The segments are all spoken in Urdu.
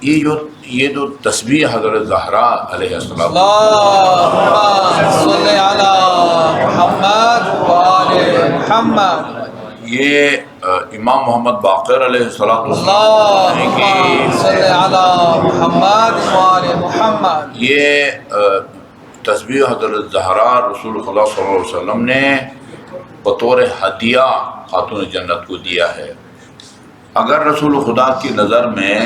یہ جو تسبیح حضرت زہرا علیہ السلام، اللہم صلی علی محمد وآل محمد، یہ امام محمد باقر علیہ السلام اللہم صلی علی محمد وآل محمد، یہ تسبیح حضرت زہرا رسول خدا صلی اللہ علیہ وسلم نے بطور ہدیہ خاتون جنت کو دیا ہے۔ اگر رسول خدا کی نظر میں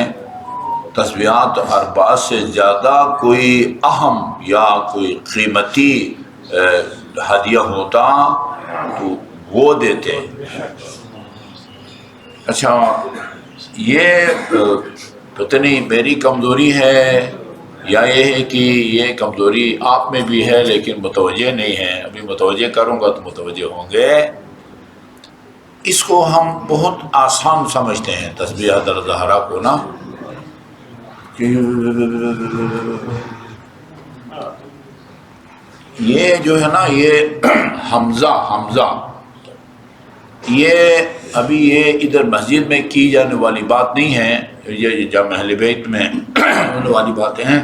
تسبیحات اربعہ سے زیادہ کوئی اہم یا کوئی قیمتی ہدیہ ہوتا تو وہ دیتے۔ اچھا، یہ پتہ نہیں میری کمزوری ہے یا یہ ہے کہ یہ کمزوری آپ میں بھی ہے لیکن متوجہ نہیں ہے، ابھی متوجہ کروں گا تو متوجہ ہوں گے۔ اس کو ہم بہت آسان سمجھتے ہیں تسبیح حضرت زہرا کو نا، یہ جو ہے نا یہ حمزہ یہ ابھی یہ ادھر مسجد میں کی جانے والی بات نہیں ہے، یہ جامع اہل بیت میں ہونے والی باتیں ہیں۔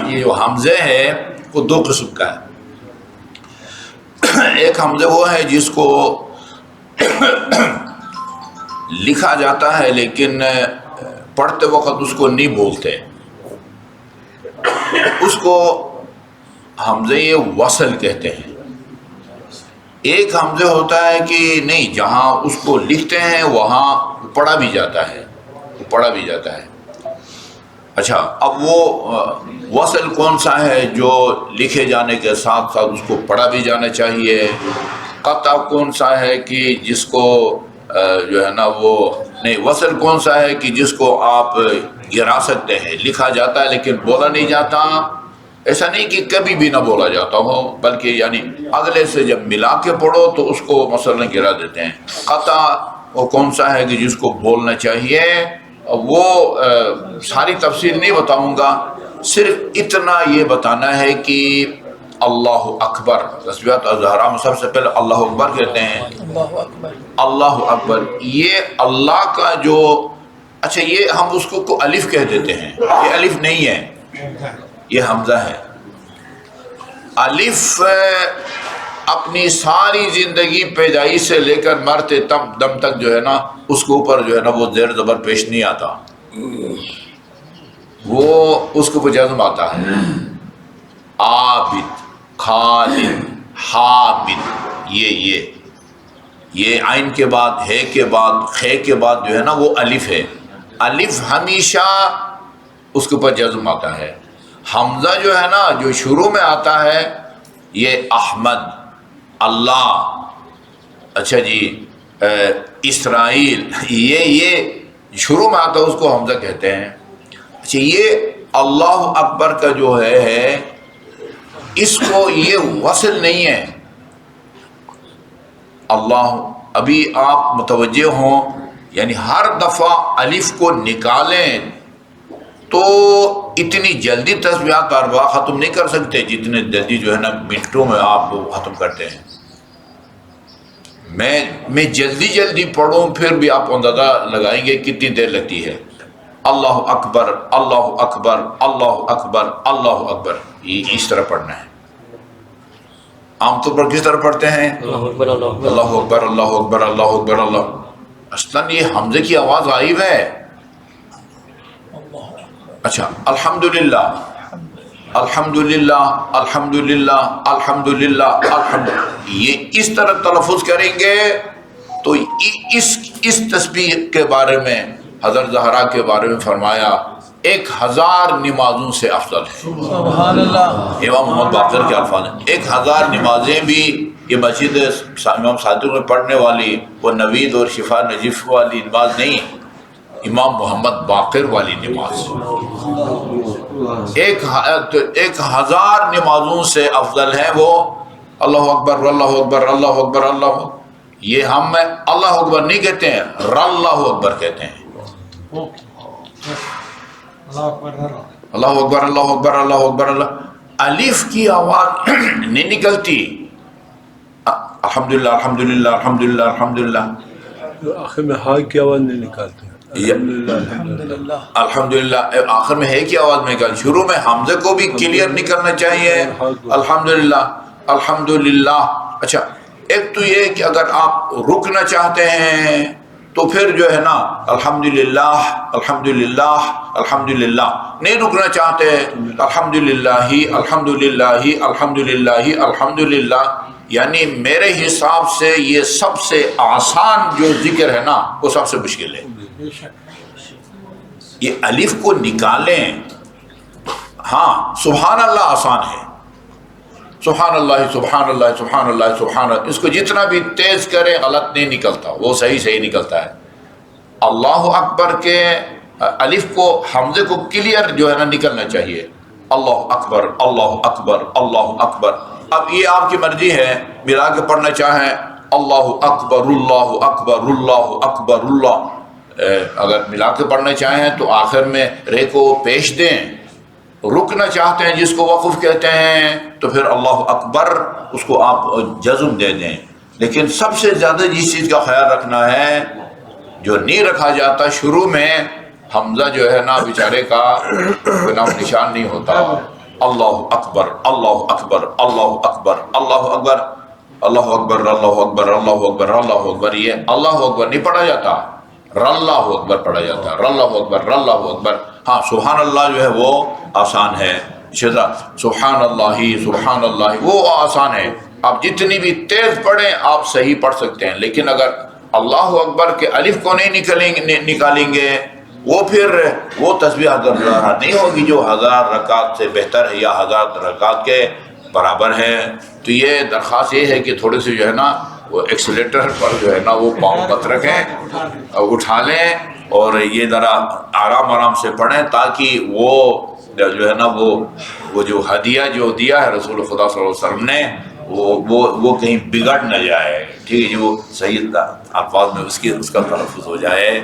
یہ جو حمزہ ہے وہ دو قسم کا ہے۔ ایک حمزہ وہ ہے جس کو لکھا جاتا ہے لیکن پڑھتے وقت اس کو نہیں بولتے، اس کو حمزہ وصل کہتے ہیں۔ ایک حمزہ ہوتا ہے کہ نہیں، جہاں اس کو لکھتے ہیں وہاں پڑھا بھی جاتا ہے، اچھا اب وہ وصل کون سا ہے جو لکھے جانے کے ساتھ ساتھ اس کو پڑھا بھی جانا چاہیے؟ قطع کون سا ہے کہ جس کو جو ہے نا وہ نہیں، وصل کون سا ہے کہ جس کو آپ گرا سکتے ہیں، لکھا جاتا ہے لیکن بولا نہیں جاتا؟ ایسا نہیں کہ کبھی بھی نہ بولا جاتا ہو، بلکہ یعنی اگلے سے جب ملا کے پڑھو تو اس کو مثلا گرا دیتے ہیں۔ قطع وہ کون سا ہے کہ جس کو بولنا چاہیے؟ وہ ساری تفصیل نہیں بتاؤں گا، صرف اتنا یہ بتانا ہے کہ اللہ اکبر، تسبیحات زہرا میں سب سے پہلے اللہ اکبر کہتے ہیں۔ اللہ اکبر یہ اللہ کا جو، اچھا یہ ہم اس کو الف کہہ دیتے ہیں، یہ الف نہیں ہے، یہ حمزہ ہے۔ الف اپنی ساری زندگی پیدائش سے لے کر مرتے دم تک جو ہے نا اس کے اوپر جو ہے نا وہ زیر زبر پیش نہیں آتا، وہ اس کے اوپر جزم آتا ہے۔ عابد، خالد، حامد، یہ عین کے بعد ہے کے بعد خے کے بعد جو ہے نا وہ الف ہے۔ الف ہمیشہ اس کے اوپر جزم آتا ہے۔ حمزہ جو ہے نا جو شروع میں آتا ہے یہ احمد، اللہ، اچھا جی اسرائیل، یہ شروع میں آتا ہے، اس کو حمزہ کہتے ہیں۔ اچھا یہ اللہ اکبر کا جو ہے اس کو یہ وصل نہیں ہے۔ اللہ، ابھی آپ متوجہ ہوں، یعنی ہر دفعہ الف کو نکالیں تو اتنی جلدی تسبیحات اربعہ ختم نہیں کر سکتے جتنے جلدی جو ہے نا منٹوں میں آپ ختم کرتے ہیں۔ میں جلدی پڑھوں پھر بھی آپ اندازہ لگائیں گے کتنی دیر لگتی ہے۔ اللہ اکبر، اللہ اکبر، اللہ اکبر، اللہ اکبر، یہ اس طرح پڑھنا ہے۔ عام طور پر کس طرح پڑھتے ہیں؟ اللہ اکبر، اللہ اکبر، اللہ اکبر، اللہ اکبر، اللہ۔ اصلاً یہ حمزے کی آواز غائب ہے۔ اچھا، الحمدللہ، الحمدللہ، الحمدللہ، الحمدللہ، یہ اس طرح تلفظ کریں گے تو اس تسبیح کے بارے میں حضرت زہرا کے بارے میں فرمایا 1000 نمازوں سے افضل ہے۔ سبحان اللہ۔ امام محمد باقر کے الفاظ ہیں، 1000 نمازیں بھی یہ مسجد امام صادق میں پڑھنے والی وہ نوید اور شفا نجیف والی نماز نہیں، امام محمد باقر والی نماز 1000 نمازوں سے افضل ہے وہ اللہ اکبر، اللہ اکبر، اللہ اکبر، اللہ۔ یہ ہم اللہ اکبر نہیں کہتے ہیں، اللہ اکبر کہتے ہیں۔ اللہ اکبر، اللہ اکبر، اللہ اکبر، اللہ۔ الف کی آواز نہیں نکلتی، الحمدللہ، الحمدللہ، الحمدللہ، الحمدللہ، آخر میں ہاں کی آواز نہیں نکالتے۔ الحمدللہ الحمدللہ آخر میں ہے کیا آواز میں کہا شروع میں حمزے کو بھی کلیئر نہیں کرنا چاہیے الحمدللہ الحمدللہ. اچھا ایک تو یہ کہ اگر آپ رکنا چاہتے ہیں تو پھر جو ہے نا الحمدللہ الحمدللہ الحمدللہ، نہیں رکنا چاہتے الحمدللہ الحمدللہ الحمدللہ الحمدللہ. یعنی میرے حساب سے یہ سب سے آسان جو ذکر ہے نا وہ سب سے مشکل ہے. یہ الف کو نکالیں. ہاں سبحان اللہ آسان ہے، سبحان اللہ سبحان اللہ سبحان اللہ سبحان اللہ، اس کو جتنا بھی تیز کرے غلط نہیں نکلتا، وہ صحیح نکلتا ہے. اللہ اکبر کے الف کو حمزے کو کلیئر جو ہے نا نکلنا چاہیے. اللہ اکبر اللہ اکبر اللہ اکبر. اب یہ آپ کی مرضی ہے، ملا کے پڑھنا چاہیں اللہ اکبر اللہ اکبر اللہ اکبر اللہ، اگر ملا کے پڑھنا چاہیں تو آخر میں رے کو پیش دیں. رکنا چاہتے ہیں جس کو وقف کہتے ہیں تو پھر اللہ اکبر اس کو آپ جزم دے دیں. لیکن سب سے زیادہ جس چیز کا خیال رکھنا ہے جو نہیں رکھا جاتا، شروع میں حمزہ جو ہے نا بیچارے کا نام نشان نہیں ہوتا. اللہ اکبر اللہ اکبر اللہ اکبر اللہ اکبر اللہ اکبر اللہ اکبر اللہ اکبر اللہ اکبر. یہ اللہ اکبر نہیں پڑھا جاتا، راللہ اکبر پڑھا جاتا ہے، راللہ اکبر راللہ اکبر. ہاں سبحان اللہ جو ہے وہ آسان ہے، سبحان اللہ وہ آسان ہے. آپ جتنی بھی تیز پڑھیں آپ صحیح پڑھ سکتے ہیں. لیکن اگر اللہ اکبر کے الف کو نہیں نکالیں گے وہ پھر وہ تسبیح نہیں ہوگی جو 1000 رکعت سے بہتر ہے یا 1000 رکعت کے برابر ہے. تو یہ درخواست یہ ہے کہ تھوڑے سے جو ہے نا وہ ایکسیلیٹر پر جو ہے نا وہ پاؤں مت رکھیں، اٹھا لیں اور یہ ذرا آرام سے پڑھیں تاکہ وہ جو ہے نا وہ جو ہدیہ جو دیا ہے رسول خدا صلی اللہ علیہ وسلم نے وہ کہیں بگڑ نہ جائے. ٹھیک ہے جی، وہ صحیح الفاظ میں اس کا تلفظ ہو جائے.